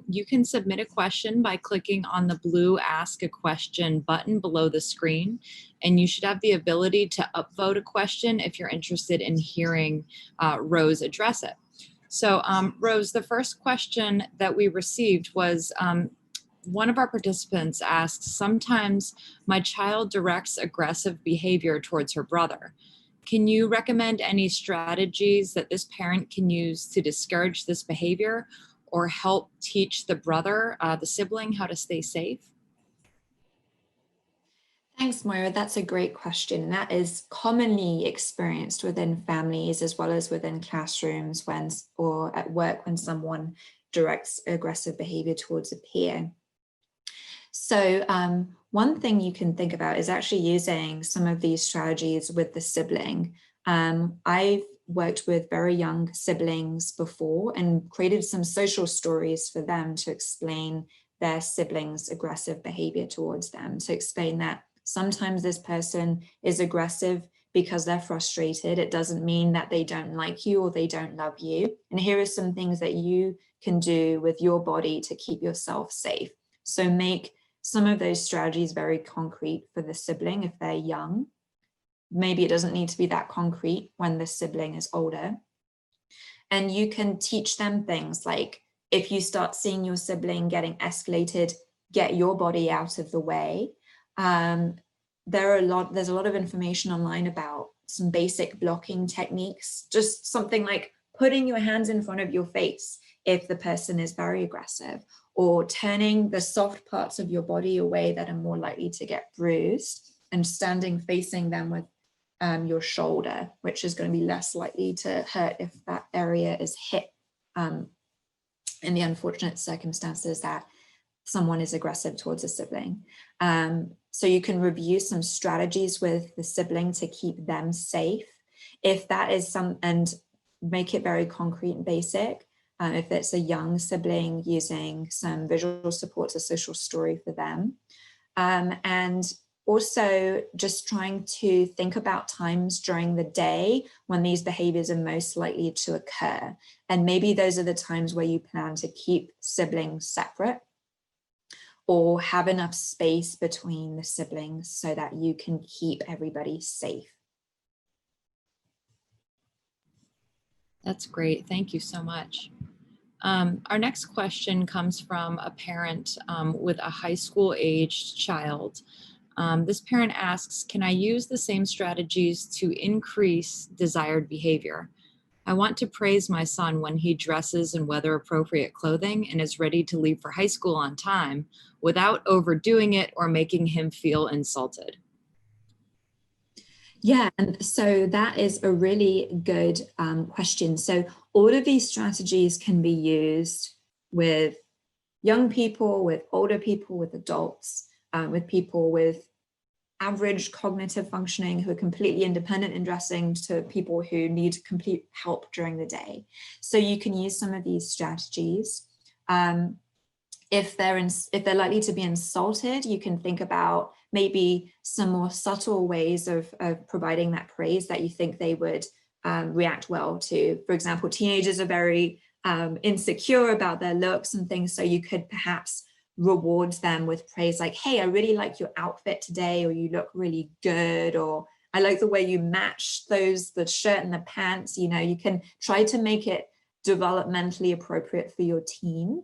A: You can submit a question by clicking on the blue Ask a Question button below the screen, and you should have the ability to upvote a question if you're interested in hearing Rose address it. So Rose, the first question that we received was, one of our participants asked, sometimes my child directs aggressive behavior towards her brother. Can you recommend any strategies that this parent can use to discourage this behavior or help teach the brother, the sibling, how to stay safe?
B: Thanks, Moira. That's a great question. That is commonly experienced within families as well as within classrooms or at work when someone directs aggressive behavior towards a peer. So one thing you can think about is actually using some of these strategies with the sibling. I've worked with very young siblings before and created some social stories for them to explain their siblings' aggressive behavior towards them, to explain that sometimes this person is aggressive because they're frustrated. It doesn't mean that they don't like you or they don't love you. And here are some things that you can do with your body to keep yourself safe. So make some of those strategies very concrete for the sibling if they're young. Maybe it doesn't need to be that concrete when the sibling is older. And you can teach them things like, if you start seeing your sibling getting escalated, get your body out of the way. There's a lot of information online about some basic blocking techniques, just something like putting your hands in front of your face if the person is very aggressive, or turning the soft parts of your body away that are more likely to get bruised, and standing facing them with your shoulder, which is going to be less likely to hurt if that area is hit in the unfortunate circumstances that someone is aggressive towards a sibling. So you can review some strategies with the sibling to keep them safe. If that is and make it very concrete and basic. If it's a young sibling, using some visual supports, a social story for them. And also just trying to think about times during the day when these behaviors are most likely to occur. And maybe those are the times where you plan to keep siblings separate or have enough space between the siblings so that you can keep everybody safe.
A: That's great. Thank you so much. Our next question comes from a parent with a high school aged child. This parent asks, can I use the same strategies to increase desired behavior? I want to praise my son when he dresses in weather appropriate clothing and is ready to leave for high school on time without overdoing it or making him feel insulted.
B: Yeah, and so that is a really good question. So all of these strategies can be used with young people, with older people, with adults, with people with average cognitive functioning who are completely independent in dressing, to people who need complete help during the day. So you can use some of these strategies. If they're likely to be insulted, you can think about maybe some more subtle ways of providing that praise that you think they would react well to. For example, teenagers are very insecure about their looks and things, so you could perhaps reward them with praise like, hey, I really like your outfit today, or you look really good, or I like the way you match the shirt and the pants. You know, you can try to make it developmentally appropriate for your teen.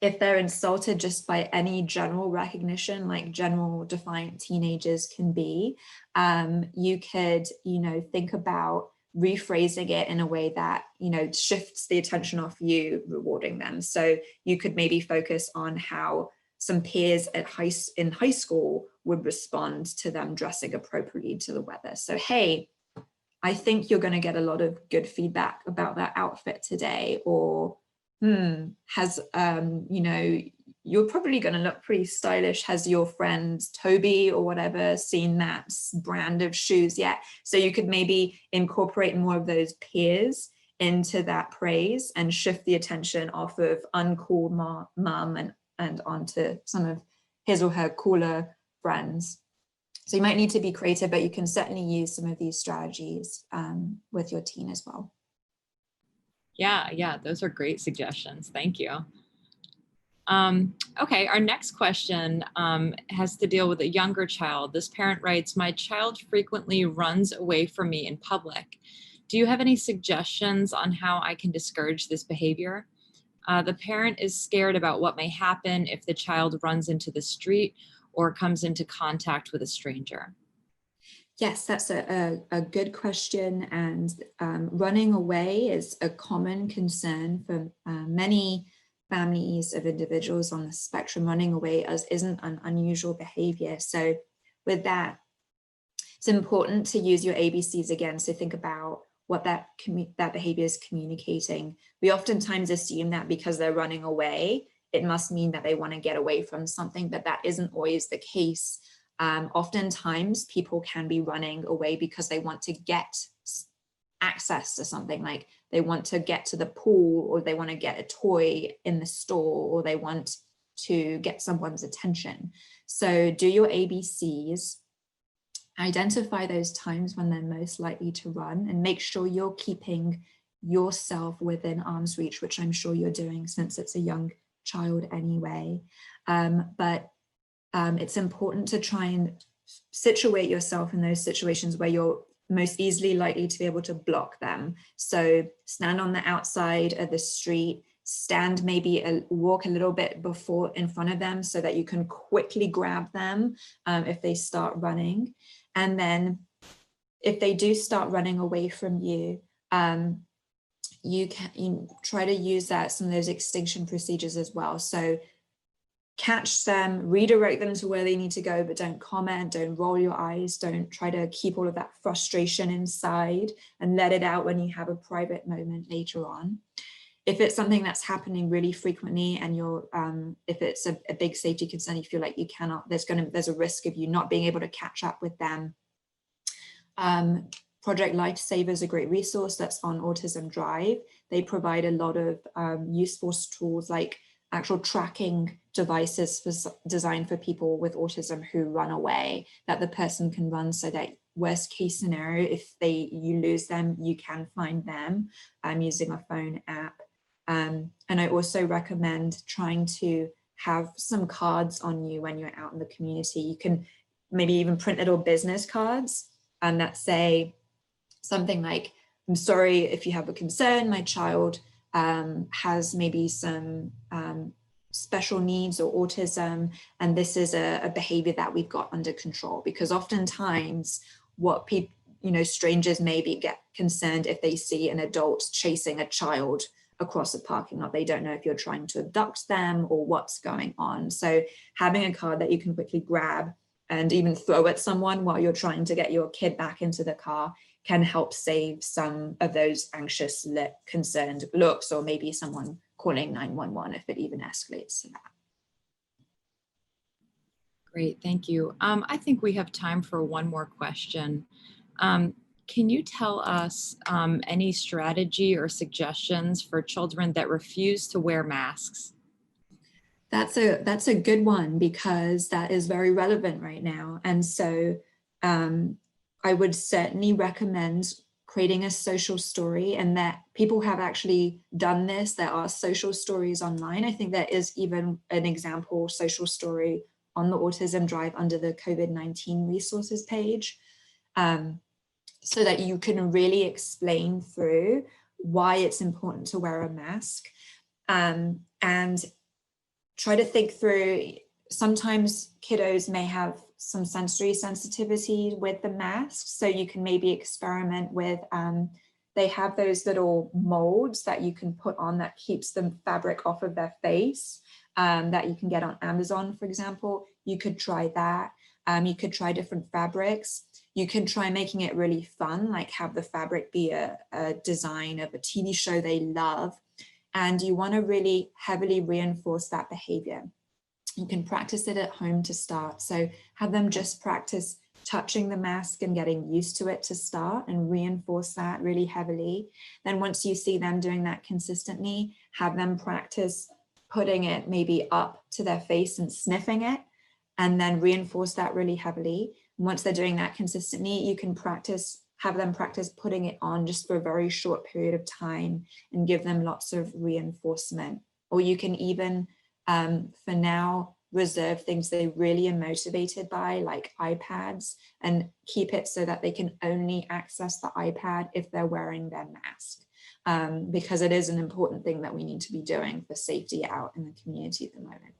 B: If they're insulted just by any general recognition, like general defiant teenagers can be, you could, think about rephrasing it in a way that, shifts the attention off you, rewarding them. So you could maybe focus on how some peers in high school would respond to them dressing appropriately to the weather. So, hey, I think you're going to get a lot of good feedback about that outfit today, or you're probably going to look pretty stylish. Has your friend Toby or whatever seen that brand of shoes yet? So you could maybe incorporate more of those peers into that praise and shift the attention off of uncool mum and onto some of his or her cooler friends. So you might need to be creative, but you can certainly use some of these strategies with your teen as well.
A: Yeah, those are great suggestions. Thank you. Okay, our next question has to deal with a younger child. This parent writes, my child frequently runs away from me in public. Do you have any suggestions on how I can discourage this behavior? The parent is scared about what may happen if the child runs into the street or comes into contact with a stranger.
B: Yes, that's a good question. And running away is a common concern for many families of individuals on the spectrum. Running away isn't an unusual behavior. So with that, it's important to use your ABCs again. So think about what that behavior is communicating. We oftentimes assume that because they're running away, it must mean that they want to get away from something, but that isn't always the case. Oftentimes people can be running away because they want to get access to something, like they want to get to the pool, or they want to get a toy in the store, or they want to get someone's attention. So do your ABCs Identify those times when they're most likely to run, and make sure you're keeping yourself within arm's reach, which I'm sure you're doing since it's a young child anyway. But it's important to try and situate yourself in those situations where you're most easily likely to be able to block them. So stand on the outside of the street, stand maybe walk a little bit before in front of them so that you can quickly grab them if they start running. And then if they do start running away from you, you try to use some of those extinction procedures as well. So catch them, redirect them to where they need to go, but don't comment, don't roll your eyes, don't try to keep all of that frustration inside, and let it out when you have a private moment later on. If it's something that's happening really frequently and you're, if it's a big safety concern, you feel like you cannot, there's a risk of you not being able to catch up with them. Project Lifesaver is a great resource that's on Autism Drive. They provide a lot of useful tools like actual tracking devices designed for people with autism who run away, that the person can run, so that worst case scenario, if you lose them, you can find them using a phone app. And I also recommend trying to have some cards on you when you're out in the community. You can maybe even print little business cards that say something like, I'm sorry if you have a concern, my child has maybe some special needs or autism, and this is a behavior that we've got under control. Because oftentimes what people, strangers maybe get concerned if they see an adult chasing a child across a parking lot. They don't know if you're trying to abduct them or what's going on. So having a card that you can quickly grab and even throw at someone while you're trying to get your kid back into the car can help save some of those anxious, concerned looks, or maybe someone calling 911 if it even escalates to that.
A: Great, thank you. I think we have time for one more question. Can you tell us any strategy or suggestions for children that refuse to wear masks?
B: That's a good one, because that is very relevant right now. And so I would certainly recommend creating a social story, and that people have actually done this. There are social stories online. I think there is even an example social story on the Autism Drive under the COVID-19 resources page, so that you can really explain through why it's important to wear a mask, and try to think through. Sometimes kiddos may have some sensory sensitivity with the mask, so you can maybe experiment with, they have those little molds that you can put on that keeps the fabric off of their face, that you can get on Amazon, for example. You could try that. You could try different fabrics. You can try making it really fun, like have the fabric be a design of a TV show they love, and you want to really heavily reinforce that behavior. You can practice it at home to start. So have them just practice touching the mask and getting used to it to start, and reinforce that really heavily. Then once you see them doing that consistently, have them practice putting it maybe up to their face and sniffing it, and then reinforce that really heavily. And once they're doing that consistently, you can have them practice putting it on just for a very short period of time and give them lots of reinforcement. Or you can even, for now, reserve things they really are motivated by, like iPads, and keep it so that they can only access the iPad if they're wearing their mask, because it is an important thing that we need to be doing for safety out in the community at the moment.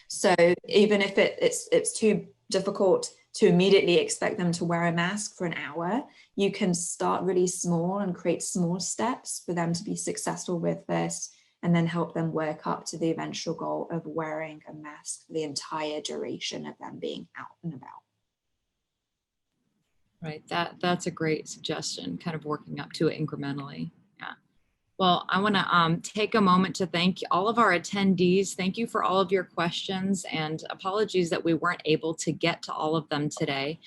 B: So even if it's too difficult to immediately expect them to wear a mask for an hour, you can start really small and create small steps for them to be successful with this, and then help them work up to the eventual goal of wearing a mask for the entire duration of them being out and about.
A: Right, that's a great suggestion, kind of working up to it incrementally. Yeah. Well, I want to take a moment to thank all of our attendees. Thank you for all of your questions, and apologies that we weren't able to get to all of them today.